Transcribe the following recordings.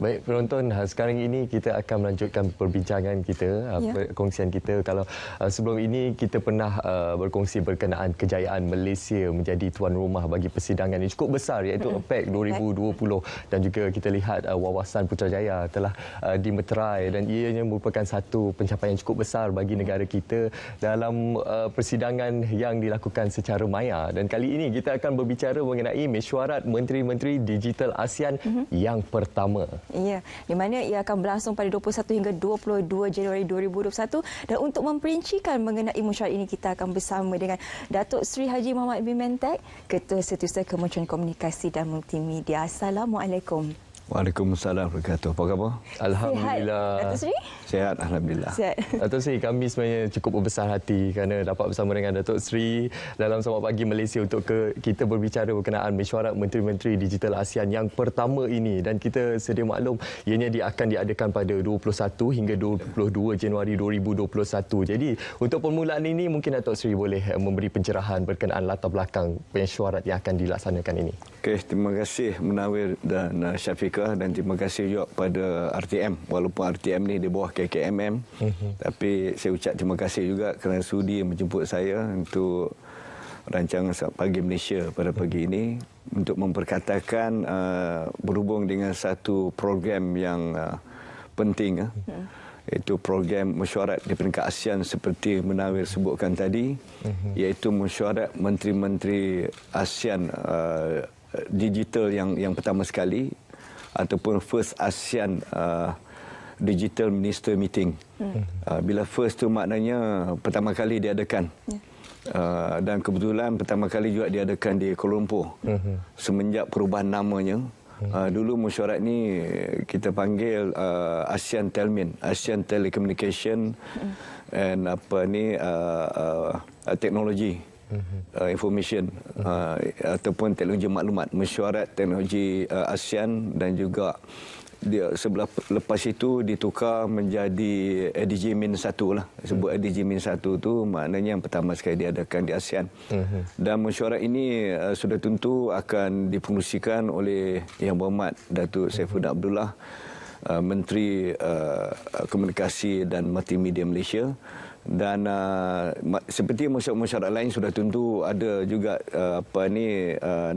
Baik penonton, sekarang ini kita akan melanjutkan perbincangan kita, perkongsian kita. Kalau sebelum ini kita pernah berkongsi berkenaan kejayaan Malaysia menjadi tuan rumah bagi persidangan yang cukup besar, iaitu APEC 2020, dan juga kita lihat wawasan Putrajaya telah dimeterai dan ianya merupakan satu pencapaian cukup besar bagi negara kita dalam persidangan yang dilakukan secara maya. Dan kali ini kita akan berbicara mengenai mesyuarat Menteri-Menteri Digital ASEAN yang pertama. Ya, di mana ia akan berlangsung pada 21 hingga 22 Januari 2021, dan untuk memperincikan mengenai mesyuarat ini kita akan bersama dengan Datuk Seri Haji Muhammad bin Mentek, Ketua Setiausaha Kementerian Komunikasi dan Multimedia. Assalamualaikum. Waalaikumsalam warahmatullahi wabarakatuh. Apa khabar? Alhamdulillah. Sihat, Datuk Seri? Sihat, alhamdulillah. Sihat. Datuk Seri, kami sebenarnya cukup berbesar hati kerana dapat bersama dengan Datuk Seri dalam Selamat Pagi Malaysia untuk kita berbicara berkenaan mesyuarat Menteri-Menteri Digital ASEAN yang pertama ini, dan kita sedia maklum ianya akan diadakan pada 21 hingga 22 Januari 2021. Jadi untuk permulaan ini mungkin Datuk Seri boleh memberi pencerahan berkenaan latar belakang mesyuarat yang akan dilaksanakan ini. Okey, terima kasih Munawir dan Syafiqah, dan terima kasih juga pada RTM. Walaupun RTM ni di bawah KKMM, tapi saya ucap terima kasih juga kerana sudi menjemput saya untuk rancangan Selamat Pagi Malaysia pada pagi ini untuk memperkatakan berhubung dengan satu program yang penting, iaitu program mesyuarat di peringkat ASEAN seperti Munawir sebutkan tadi, iaitu mesyuarat Menteri-Menteri ASEAN digital yang pertama sekali, ataupun First ASEAN Digital Minister Meeting. Bila first tu maknanya pertama kali diadakan. Dan kebetulan pertama kali juga diadakan di Kuala Lumpur. Semenjak perubahan namanya, dulu mesyuarat ni kita panggil ASEAN Telmin, ASEAN Telecommunication and teknologi. Information ataupun teknologi maklumat, mesyuarat teknologi ASEAN, dan juga dia sebelah lepas itu ditukar menjadi ADG-1 lah. Sebut ADG-1 tu maknanya yang pertama sekali diadakan di ASEAN. Dan mesyuarat ini sudah tentu akan dipengerusikan oleh Yang Berhormat Datuk Saifuddin Abdullah, Menteri Komunikasi dan Multimedia Malaysia. Dan seperti mesyuarat lain sudah tentu ada juga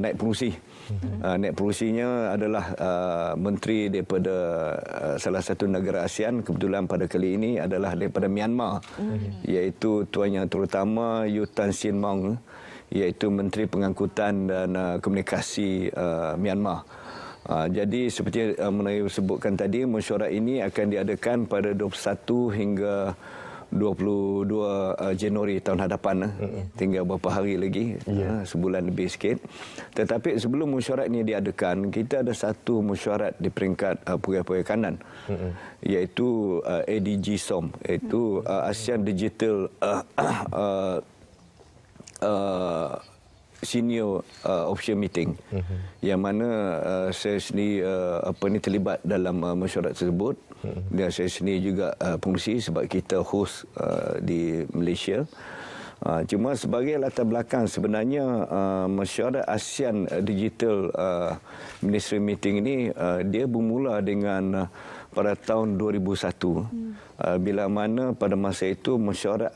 naib pengerusi. Naib pengerusinya adalah menteri daripada salah satu negara ASEAN, kebetulan pada kali ini adalah daripada Myanmar, iaitu Tuan Yang Terutama U Tan Sin Maung, iaitu Menteri Pengangkutan dan Komunikasi Myanmar. Jadi seperti Munawir sebutkan tadi, mesyuarat ini akan diadakan pada 21 hingga 22 Januari tahun hadapan. Tinggal beberapa hari lagi, sebulan lebih sikit. Tetapi sebelum mesyuarat ini diadakan, kita ada satu mesyuarat di peringkat pegawai kanan, iaitu ADG SOM, iaitu ASEAN Digital Senior Official Meeting, yang mana saya sendiri terlibat dalam mesyuarat tersebut, dan saya sendiri juga pengerusi sebab kita host di Malaysia. Cuma sebagai latar belakang, sebenarnya mesyuarat ASEAN Digital Ministry Meeting ini dia bermula dengan pada tahun 2001, bila mana pada masa itu mesyuarat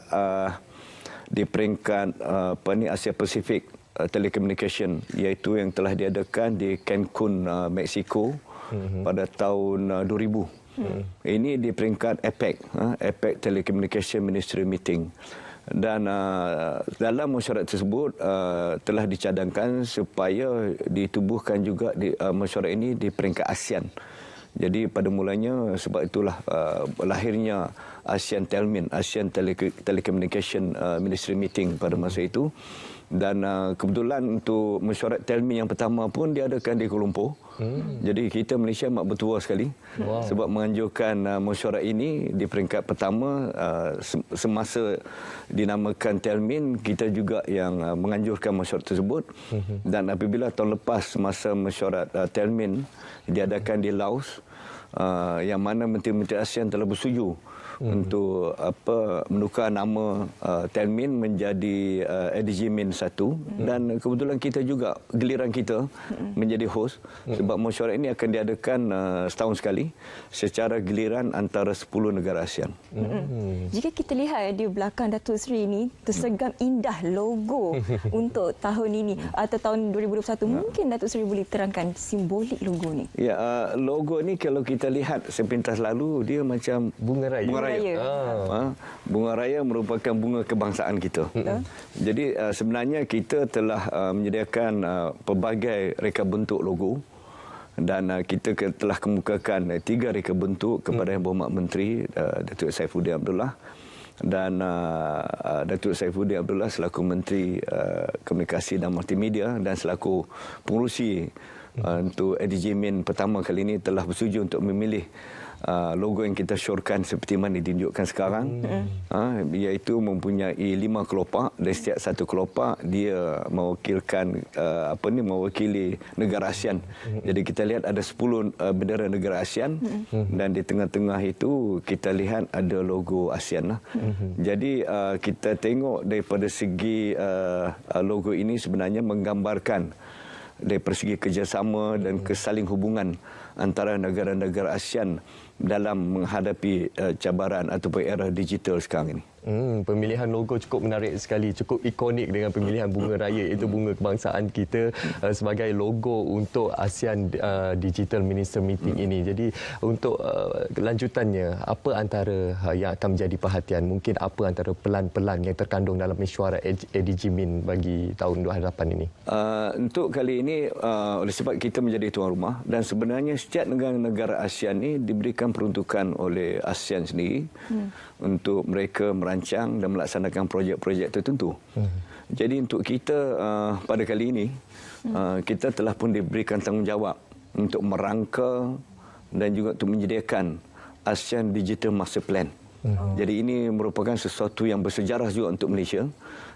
di peringkat Asia Pasifik Telecommunication, iaitu yang telah diadakan di Cancun, Mexico pada tahun 2000. Ini di peringkat APEC, APEC Telecommunication Ministry Meeting. Dan dalam mesyuarat tersebut telah dicadangkan supaya ditubuhkan juga mesyuarat ini di peringkat ASEAN. Jadi pada mulanya sebab itulah lahirnya ASEAN Telmin, ASEAN Telecommunication Ministry Meeting pada masa itu. Dan kebetulan untuk mesyuarat Telmin yang pertama pun diadakan di Kuala Lumpur. Jadi kita Malaysia amat bertuah sekali sebab menganjurkan mesyuarat ini di peringkat pertama. Semasa dinamakan Telmin, kita juga yang menganjurkan mesyuarat tersebut. Dan apabila tahun lepas masa mesyuarat Telmin diadakan di Laos, yang mana menteri-menteri ASEAN telah bersetuju untuk menukar nama Tenmin menjadi ADG Min 1 dan kebetulan kita juga giliran kita menjadi host sebab mesyuarat ini akan diadakan setahun sekali secara giliran antara 10 negara ASEAN. Jika kita lihat di belakang Datuk Seri ini tersergam indah logo untuk tahun ini atau tahun 2021, mungkin Datuk Seri boleh terangkan simbolik logo ni. Ya, logo ni kalau kita lihat sepintas lalu dia macam Bunga raya. Bunga raya merupakan bunga kebangsaan kita. Jadi sebenarnya kita telah menyediakan pelbagai reka bentuk logo dan kita telah kemukakan 3 reka bentuk kepada Yang Berhormat Menteri Datuk Saifuddin Abdullah dan Datuk Saifuddin Abdullah selaku Menteri Komunikasi dan Multimedia dan selaku pengurusi untuk ADG Min pertama kali ini telah bersetuju untuk memilih logo yang kita syorkan seperti mana ditunjukkan sekarang, iaitu mempunyai 5 kelopak dan setiap satu kelopak dia mewakilkan mewakili negara ASEAN. Jadi kita lihat ada 10 bendera negara ASEAN dan di tengah-tengah itu kita lihat ada logo ASEAN lah. Jadi kita tengok daripada segi logo ini sebenarnya menggambarkan dari segi kerjasama dan kesaling hubungan antara negara-negara ASEAN dalam menghadapi cabaran ataupun era digital sekarang ini. Pemilihan logo cukup menarik sekali, cukup ikonik dengan pemilihan bunga raya, itu bunga kebangsaan kita sebagai logo untuk ASEAN Digital Minister Meeting ini. Jadi untuk lanjutannya, apa antara yang akan menjadi perhatian? Mungkin apa antara pelan-pelan yang terkandung dalam mesyuarat ADG Min bagi tahun 2008 ini? Untuk kali ini, oleh sebab kita menjadi tuan rumah dan sebenarnya setiap negara ASEAN ini diberikan peruntukan oleh ASEAN sendiri untuk mereka merancang dan melaksanakan projek-projek tertentu. Jadi untuk kita pada kali ini, kita telah pun diberikan tanggungjawab untuk merangka dan juga untuk menyediakan ASEAN Digital Master Plan. Jadi ini merupakan sesuatu yang bersejarah juga untuk Malaysia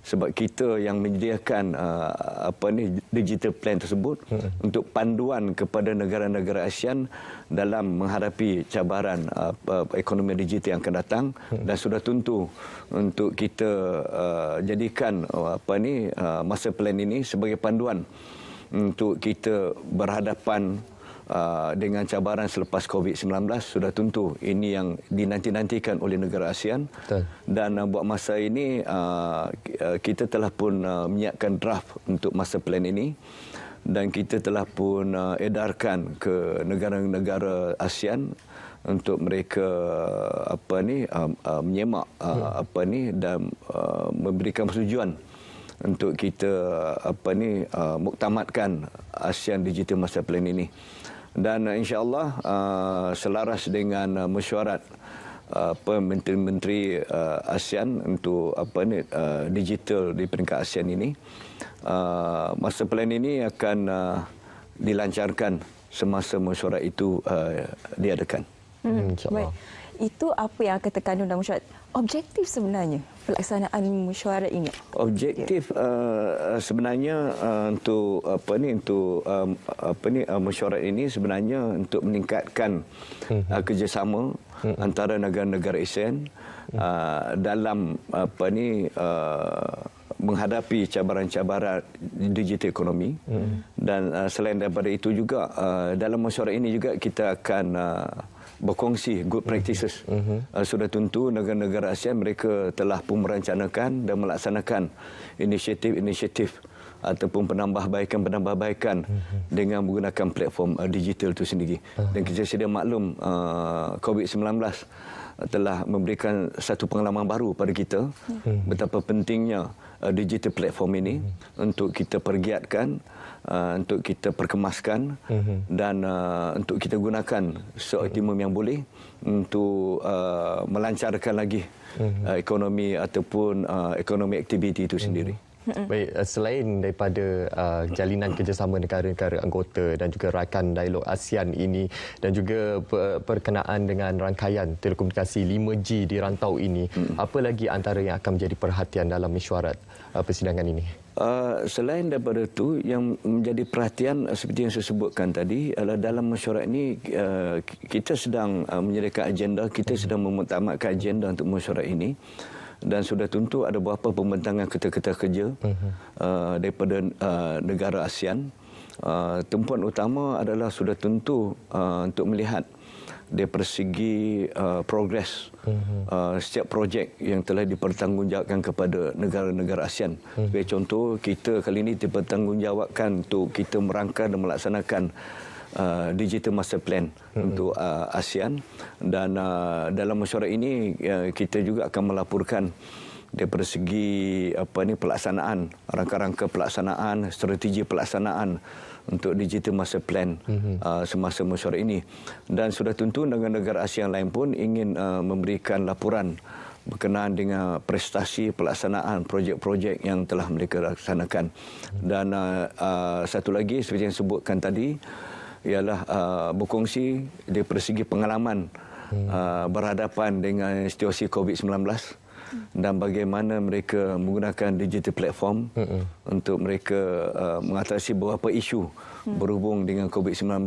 sebab kita yang menyediakan digital plan tersebut untuk panduan kepada negara-negara ASEAN dalam menghadapi cabaran ekonomi digital yang akan datang dan sudah tentu untuk kita jadikan master plan ini sebagai panduan untuk kita berhadapan dengan cabaran selepas COVID-19. Sudah tentu ini yang dinanti-nantikan oleh negara ASEAN. Betul. Dan buat masa ini kita telah pun menyiapkan draft untuk master plan ini dan kita telah pun edarkan ke negara-negara ASEAN untuk mereka menyemak dan memberikan persetujuan untuk kita muktamadkan ASEAN Digital Master Plan ini. Dan insya-Allah selaras dengan mesyuarat menteri-menteri ASEAN untuk digital di peringkat ASEAN ini, master plan ini akan dilancarkan semasa mesyuarat itu diadakan. Baik. Itu apa yang akan terkandung dalam mesyuarat? Objektif sebenarnya pelaksanaan mesyuarat ini? Objektif sebenarnya untuk mesyuarat ini sebenarnya untuk meningkatkan kerjasama antara negara-negara ASEAN dalam menghadapi cabaran-cabaran digital ekonomi dan selain daripada itu juga dalam mesyuarat ini juga kita akan berkongsi good practices. Sudah tentu negara-negara ASEAN mereka telah pun merencanakan dan melaksanakan inisiatif-inisiatif ataupun penambahbaikan dengan menggunakan platform digital itu sendiri. Dan kita sedia maklum COVID-19 telah memberikan satu pengalaman baru pada kita betapa pentingnya digital platform ini untuk kita pergiatkan, untuk kita perkemaskan dan untuk kita gunakan seoptimum yang boleh untuk melancarkan lagi ekonomi ataupun ekonomi aktiviti itu sendiri. Baik, selain daripada jalinan kerjasama negara-negara anggota dan juga rakan dialog ASEAN ini dan juga berkenaan dengan rangkaian telekomunikasi 5G di rantau ini, apa lagi antara yang akan menjadi perhatian dalam mesyuarat persidangan ini? Selain daripada itu, yang menjadi perhatian seperti yang saya sebutkan tadi adalah dalam mesyuarat ini kita sedang menyediakan agenda, kita sedang memutamatkan agenda untuk mesyuarat ini. Dan sudah tentu ada beberapa pembentangan ketua-ketua kerja daripada negara ASEAN. Tumpuan utama adalah sudah tentu untuk melihat daripada segi progres setiap projek yang telah dipertanggungjawabkan kepada negara-negara ASEAN. Sebagai contoh, kita kali ini dipertanggungjawabkan untuk kita merangka dan melaksanakan Digital Master Plan untuk ASEAN, dan dalam mesyuarat ini kita juga akan melaporkan daripada segi pelaksanaan, rangka-rangka pelaksanaan, strategi pelaksanaan untuk Digital Master Plan semasa mesyuarat ini. Dan sudah tentu negara-negara ASEAN lain pun ingin memberikan laporan berkenaan dengan prestasi pelaksanaan projek-projek yang telah mereka laksanakan. Dan satu lagi seperti yang sebutkan tadi ialah berkongsi daripada segi pengalaman berhadapan dengan situasi COVID-19 dan bagaimana mereka menggunakan digital platform untuk mereka mengatasi beberapa isu berhubung dengan COVID-19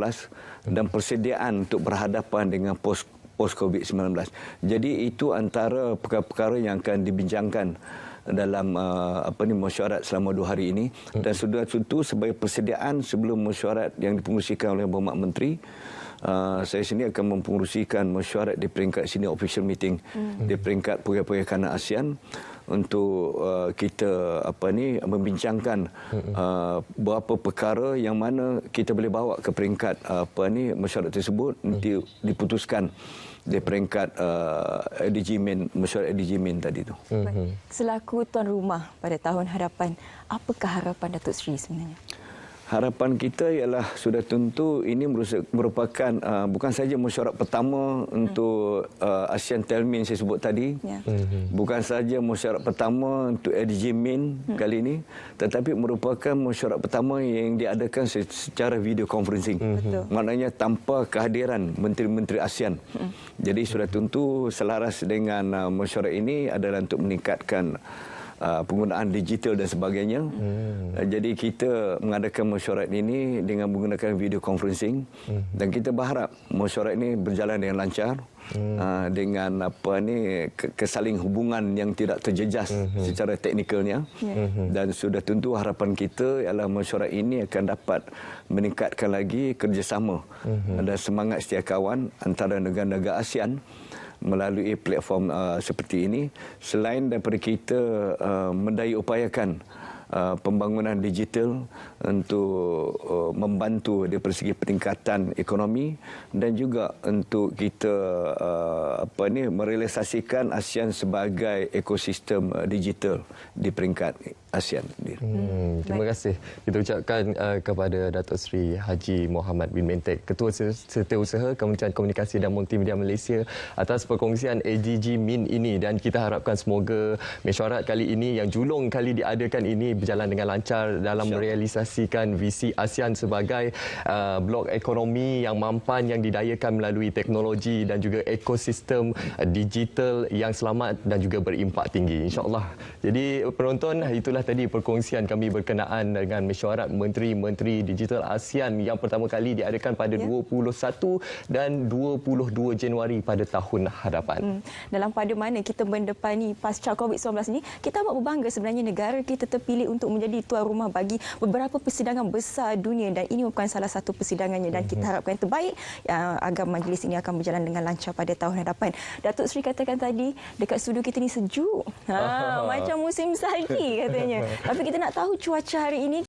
dan persediaan untuk berhadapan dengan post COVID-19. Jadi itu antara perkara-perkara yang akan dibincangkan dalam mesyuarat selama 2 hari ini. Dan sudah tentu sebagai persediaan sebelum mesyuarat yang dipengerusikan oleh Berhormat Menteri, saya sendiri akan mempengerusikan mesyuarat di peringkat senior official meeting di peringkat pegawai-pegawai kanan ASEAN untuk kita membincangkan beberapa perkara yang mana kita boleh bawa ke peringkat mesyuarat tersebut nanti diputuskan di peringkat mesyuarat ADG Main tadi tu. Selaku tuan rumah pada tahun hadapan, apakah harapan Datuk Seri sebenarnya? Harapan kita ialah sudah tentu ini merupakan bukan saja mesyuarat pertama untuk ASEAN Telmin saya sebut tadi, bukan saja mesyuarat pertama untuk ADG Main kali ini, tetapi merupakan mesyuarat pertama yang diadakan secara video conferencing. Maknanya tanpa kehadiran menteri-menteri ASEAN. Jadi sudah tentu selaras dengan mesyuarat ini adalah untuk meningkatkan penggunaan digital dan sebagainya. Jadi kita mengadakan mesyuarat ini dengan menggunakan video conferencing dan kita berharap mesyuarat ini berjalan dengan lancar dengan kesaling hubungan yang tidak terjejas secara teknikalnya. Dan sudah tentu harapan kita ialah mesyuarat ini akan dapat meningkatkan lagi kerjasama dan semangat setia kawan antara negara-negara ASEAN melalui platform seperti ini, selain daripada kita mendaya upayakan pembangunan digital untuk membantu dari segi peningkatan ekonomi dan juga untuk kita merealisasikan ASEAN sebagai ekosistem digital di peringkat ASEAN sendiri. Terima kasih kita ucapkan kepada Datuk Seri Haji Mohamad bin Mentek, Ketua Setiausaha Kementerian Komunikasi dan Multimedia Malaysia, atas perkongsian ADG Min ini, dan kita harapkan semoga mesyuarat kali ini yang julung kali diadakan ini berjalan dengan lancar dalam merealisasikan visi ASEAN sebagai blok ekonomi yang mampan, yang didayakan melalui teknologi dan juga ekosistem digital yang selamat dan juga berimpak tinggi, insya-Allah. Jadi penonton, itulah tadi perkongsian kami berkenaan dengan mesyuarat Menteri-Menteri Digital ASEAN yang pertama kali diadakan pada 21 dan 22 Januari pada tahun hadapan. Dalam pada mana kita mendepani pasca COVID-19 ini, kita amat berbangga sebenarnya negara kita terpilih untuk menjadi tuan rumah bagi beberapa persidangan besar dunia, dan ini merupakan salah satu persidangannya, dan kita harapkan yang terbaik agar majlis ini akan berjalan dengan lancar pada tahun hadapan. Datuk Seri katakan tadi dekat studio kita ni sejuk. Macam musim salji katanya. Tapi kita nak tahu cuaca hari ini